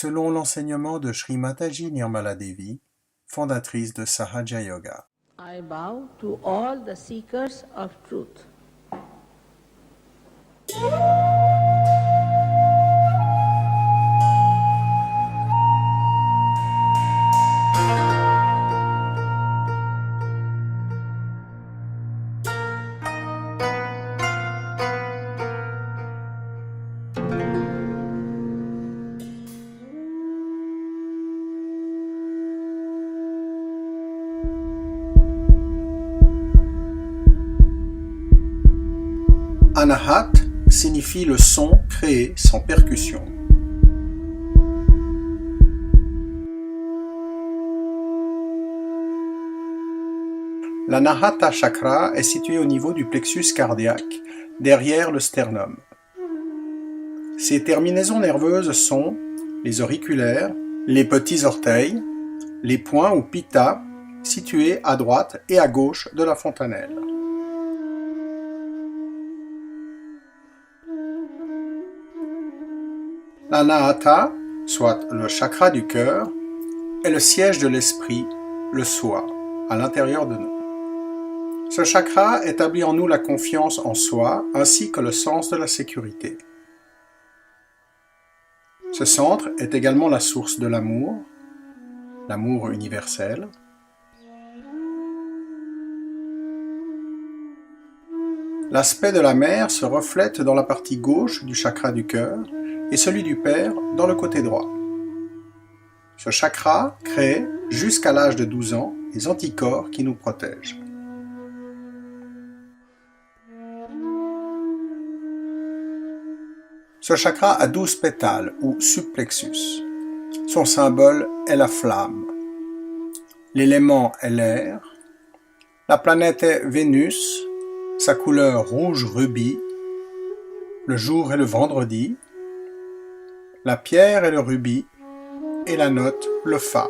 selon l'enseignement de Srimataji Nirmala Devi, fondatrice de Sahaja Yoga. I bow to all the seekers of truth. Anahat signifie le son créé sans percussion. L'Anahata chakra est situé au niveau du plexus cardiaque, derrière le sternum. Ses terminaisons nerveuses sont les auriculaires, les petits orteils, les points ou pitta situés à droite et à gauche de la fontanelle. L'Anahata, soit le chakra du cœur, est le siège de l'esprit, le soi, à l'intérieur de nous. Ce chakra établit en nous la confiance en soi ainsi que le sens de la sécurité. Ce centre est également la source de l'amour universel. L'aspect de la mère se reflète dans la partie gauche du chakra du cœur et celui du père dans le côté droit. Ce chakra crée, jusqu'à l'âge de 12 ans, les anticorps qui nous protègent. Ce chakra a 12 pétales ou subplexus. Son symbole est la flamme. L'élément est l'air. La planète est Vénus, sa couleur rouge rubis. Le jour est le vendredi. La pierre est le rubis et la note le fa.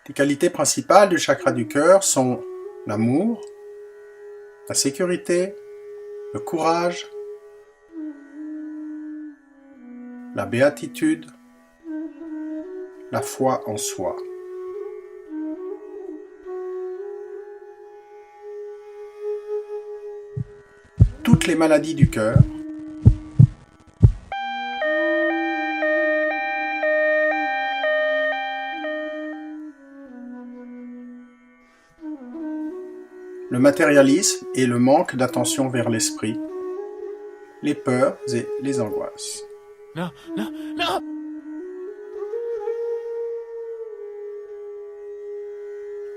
Les qualités principales du chakra du cœur sont l'amour, la sécurité, le courage, la béatitude, la foi en soi. Toutes les maladies du cœur, le matérialisme et le manque d'attention vers l'esprit, les peurs et les angoisses. Non.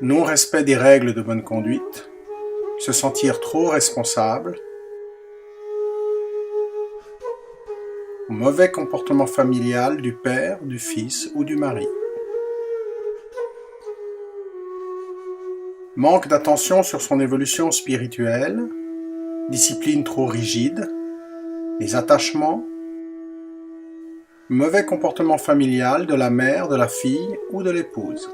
Non-respect des règles de bonne conduite, se sentir trop responsable, mauvais comportement familial du père, du fils ou du mari. Manque d'attention sur son évolution spirituelle, discipline trop rigide, les attachements, mauvais comportement familial de la mère, de la fille ou de l'épouse.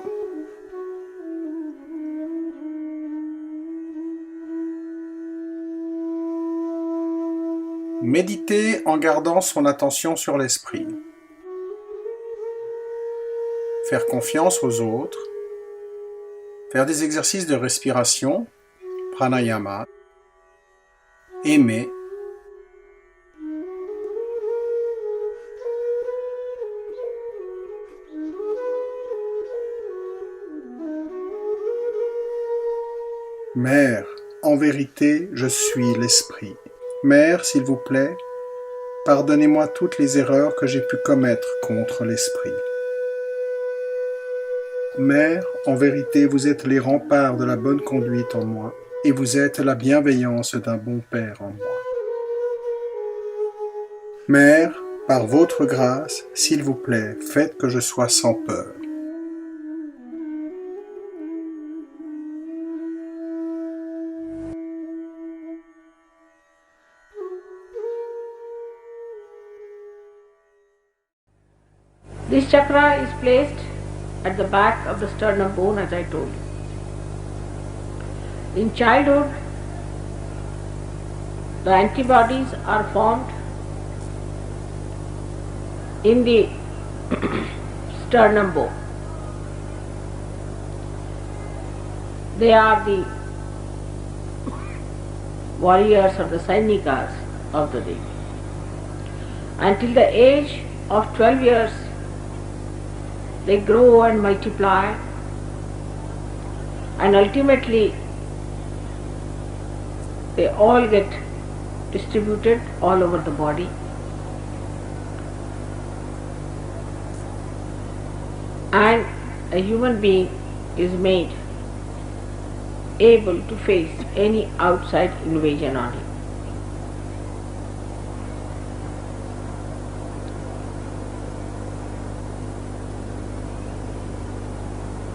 Méditer en gardant son attention sur l'esprit. Faire confiance aux autres. Faire des exercices de respiration, pranayama. Aimer. Mère, en vérité, je suis l'esprit. Mère, s'il vous plaît, pardonnez-moi toutes les erreurs que j'ai pu commettre contre l'esprit. Mère, en vérité, vous êtes les remparts de la bonne conduite en moi, et vous êtes la bienveillance d'un bon père en moi. Mère, par votre grâce, s'il vous plaît, faites que je sois sans peur. This chakra is placed at the back of the sternum bone, as I told you. In childhood, the antibodies are formed in the sternum bone. They are the warriors or the Sainikas of the day. Until the age of 12 years, they grow and multiply, and ultimately they all get distributed all over the body. And a human being is made able to face any outside invasion on him.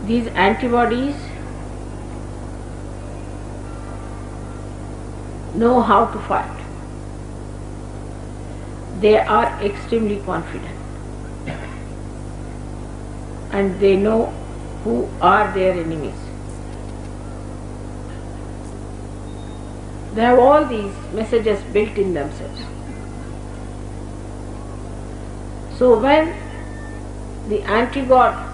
These antibodies know how to fight. They are extremely confident, and they know who are their enemies. They have all these messages built in themselves. So when the anti-God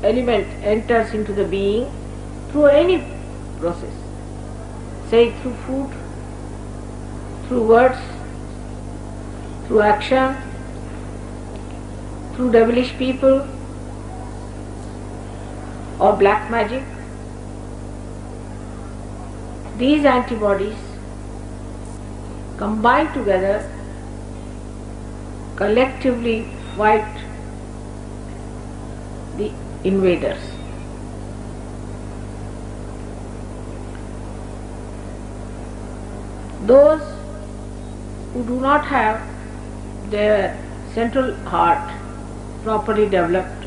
element enters into the being through any process, say through food, through words, through action, through devilish people or black magic, these antibodies combine together, collectively fight the invaders. Those who do not have their central heart properly developed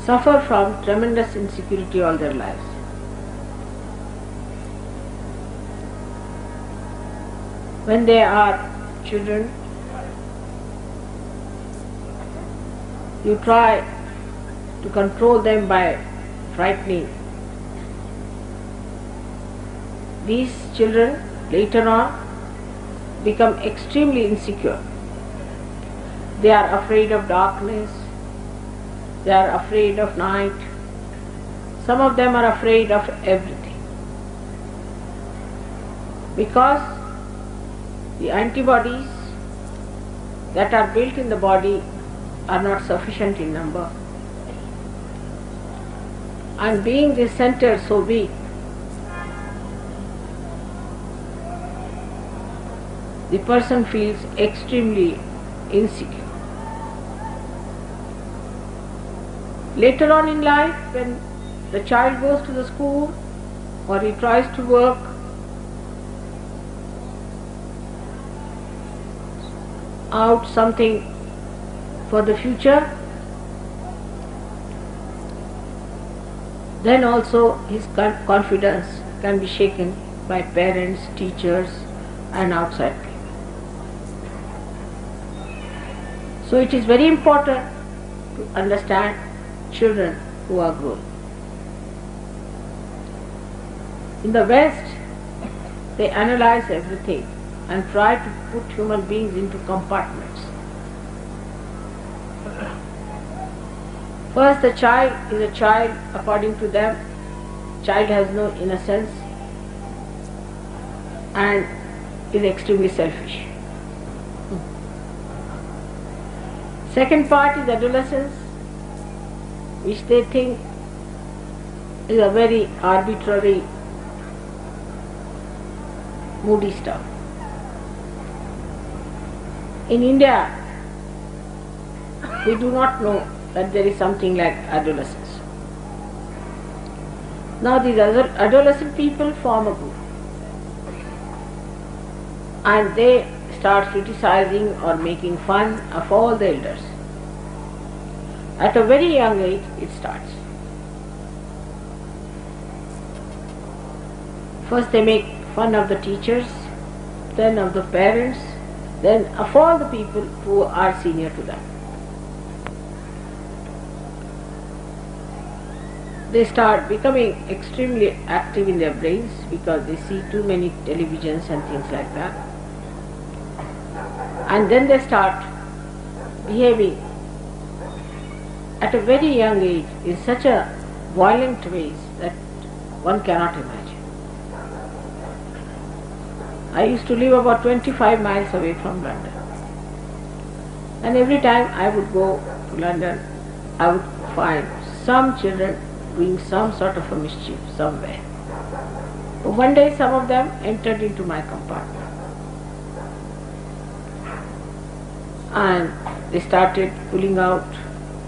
suffer from tremendous insecurity all their lives. When they are children, you try to control them by frightening. These children later on become extremely insecure. They are afraid of darkness, they are afraid of night, some of them are afraid of everything. Because the antibodies that are built in the body are not sufficient in number. And being this center so big, the person feels extremely insecure. Later on in life, when the child goes to the school or he tries to work, out something for the future, then also his confidence can be shaken by parents, teachers and outside people. So it is very important to understand children who are growing. In the West, they analyze everything and try to put human beings into compartments. First, the child is a child according to them. Child has no innocence and is extremely selfish. Second part is adolescence, which they think is a very arbitrary, moody stuff. In India, we do not know that there is something like adolescence. Now these adolescent people form a group and they start criticizing or making fun of all the elders. At a very young age it starts. First they make fun of the teachers, then of the parents, then of all the people who are senior to them. they start becoming extremely active in their brains because they see too many televisions and things like that. And then they start behaving at a very young age in such a violent ways that one cannot imagine. I used to live about 25 miles away from London. And every time I would go to London, I would find some children doing some sort of a mischief somewhere. But one day some of them entered into my compartment. And they started pulling out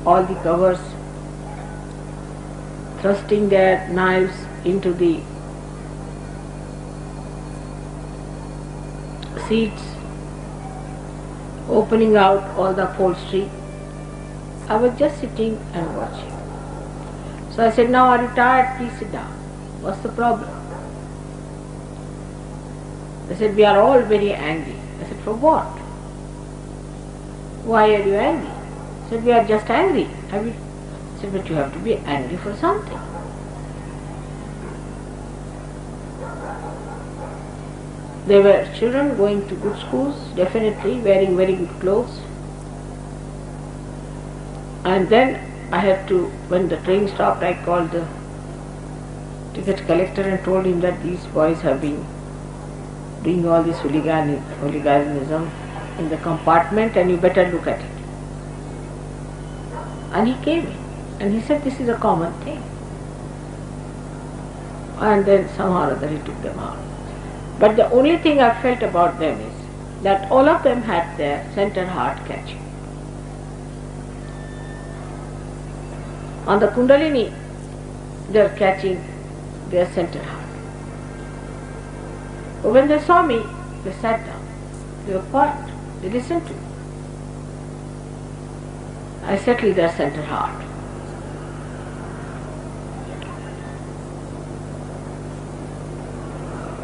all the covers, thrusting their knives into the seats, opening out all the upholstery. I was just sitting and watching. So I said, "Now are you tired? Please sit down. What's the problem?" They said, "We are all very angry." I said, "For what? Why are you angry?" I said, "We are just angry." I said, "But you have to be angry for something." They were children going to good schools, definitely wearing very good clothes. And then I had to, when the train stopped, I called the ticket collector and told him that these boys have been doing all this hooliganism in the compartment and you better look at it. And he came in and he said, "This is a common thing." And then somehow or other he took them out. But the only thing I felt about them is that all of them had their center heart catching. On the Kundalini, they are catching their center heart. But when they saw me, they sat down. They were quiet. They listened to me. I settled their center heart.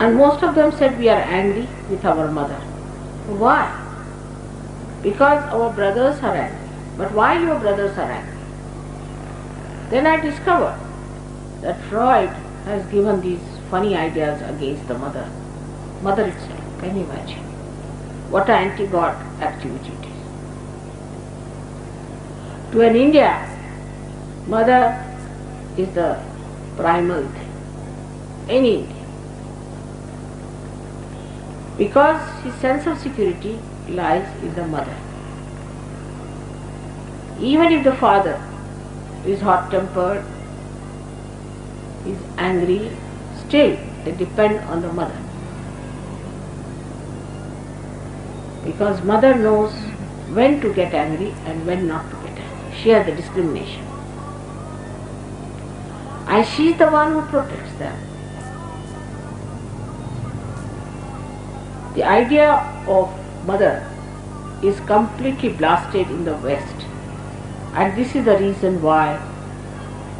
And most of them said, "We are angry with our mother." Why? Because our brothers are angry. But why your brothers are angry? Then I discovered that Freud has given these funny ideas against the mother itself. Can you imagine? What an anti-God activity it is. To an India, mother is the primal thing. Any Indian. Because his sense of security lies in the mother. Even if the father is hot-tempered, is angry, still they depend on the mother. Because mother knows when to get angry and when not to get angry. She has the discrimination. And she is the one who protects them. The idea of mother is completely blasted in the West, and this is the reason why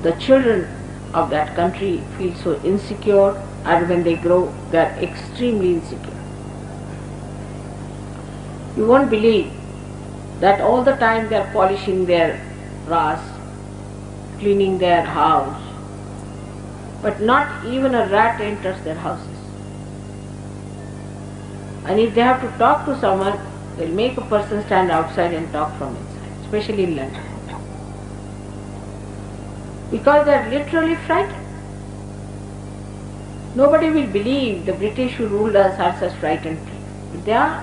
the children of that country feel so insecure, and when they grow they are extremely insecure. You won't believe that all the time they are polishing their brass, cleaning their house, but not even a rat enters their houses. And if they have to talk to someone, they'll make a person stand outside and talk from inside, especially in London. Because they're literally frightened. Nobody will believe the British who ruled us are such frightened people. But they are.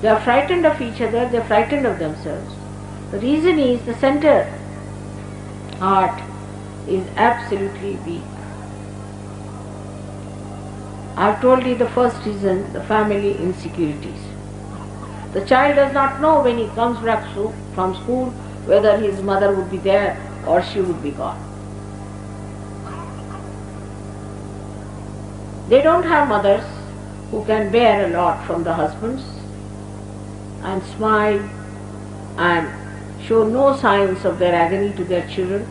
They are frightened of each other, they are frightened of themselves. The reason is the center heart is absolutely weak. I have told you the first reason, the family insecurities. The child does not know when he comes back from school whether his mother would be there or she would be gone. They don't have mothers who can bear a lot from the husbands and smile and show no signs of their agony to their children.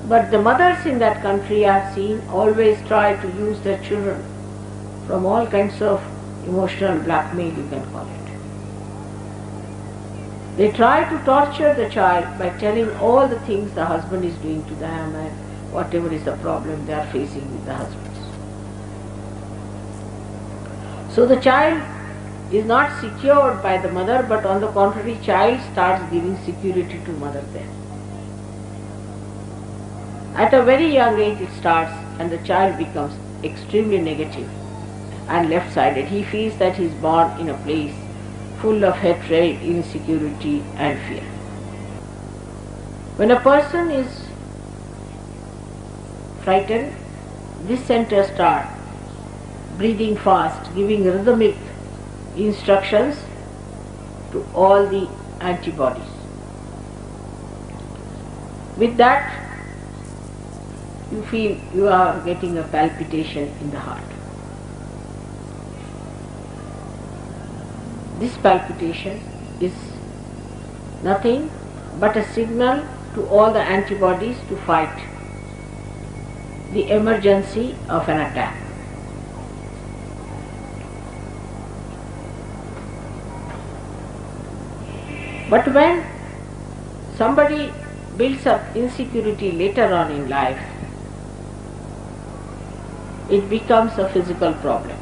But the mothers in that country I have seen always try to use their children from all kinds of emotional blackmail, you can call it. They try to torture the child by telling all the things the husband is doing to them and whatever is the problem they are facing with the husbands. So the child is not secured by the mother, but on the contrary, child starts giving security to mother then. At a very young age it starts, and the child becomes extremely negative and left-sided. He feels that he is born in a place full of hatred, insecurity and fear. When a person is frightened, this center starts breathing fast, giving rhythmic instructions to all the antibodies. With that, you feel you are getting a palpitation in the heart. This palpitation is nothing but a signal to all the antibodies to fight the emergency of an attack. But when somebody builds up insecurity later on in life, it becomes a physical problem.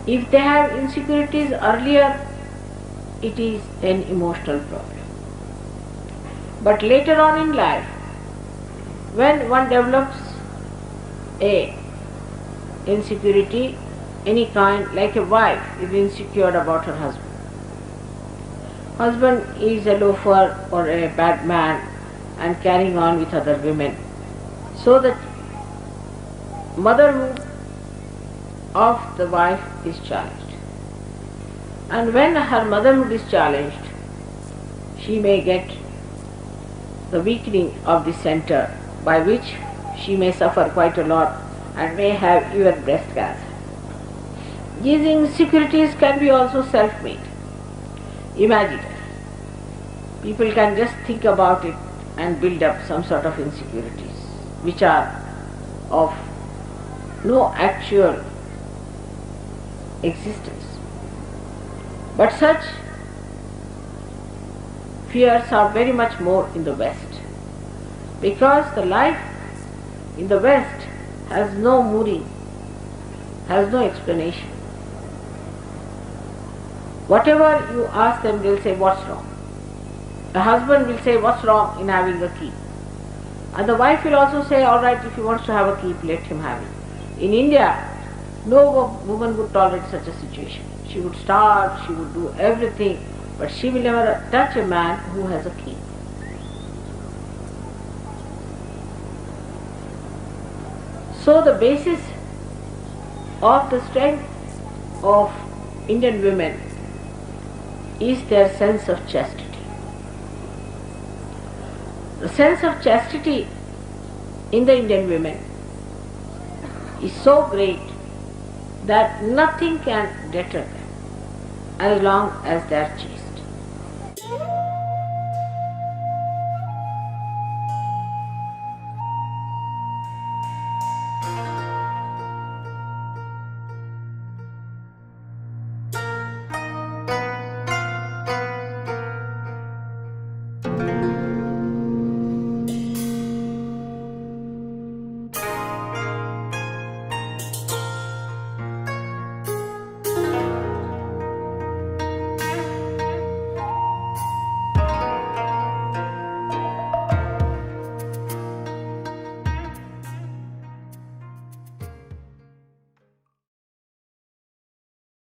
If they have insecurities earlier, it is an emotional problem. But later on in life, when one develops a insecurity, any kind, like a wife is insecure about her husband. Husband is a loafer or a bad man and carrying on with other women. So that motherhood of the wife is challenged. And when her motherhood is challenged, she may get the weakening of the center, by which she may suffer quite a lot and may have even breast cancer. These insecurities can be also self-made, imaginary. People can just think about it and build up some sort of insecurities which are of no actual existence. But such fears are very much more in the West, because the life in the West has no mooring, has no explanation. Whatever you ask them, they'll say, what's wrong? The husband will say, what's wrong in having a key? And the wife will also say, all right, if he wants to have a key, let him have it. In India, no woman would tolerate such a situation. She would starve, she would do everything, but she will never touch a man who has a key. So the basis of the strength of Indian women is their sense of chastity. The sense of chastity in the Indian women is so great that nothing can deter them as long as they are chaste.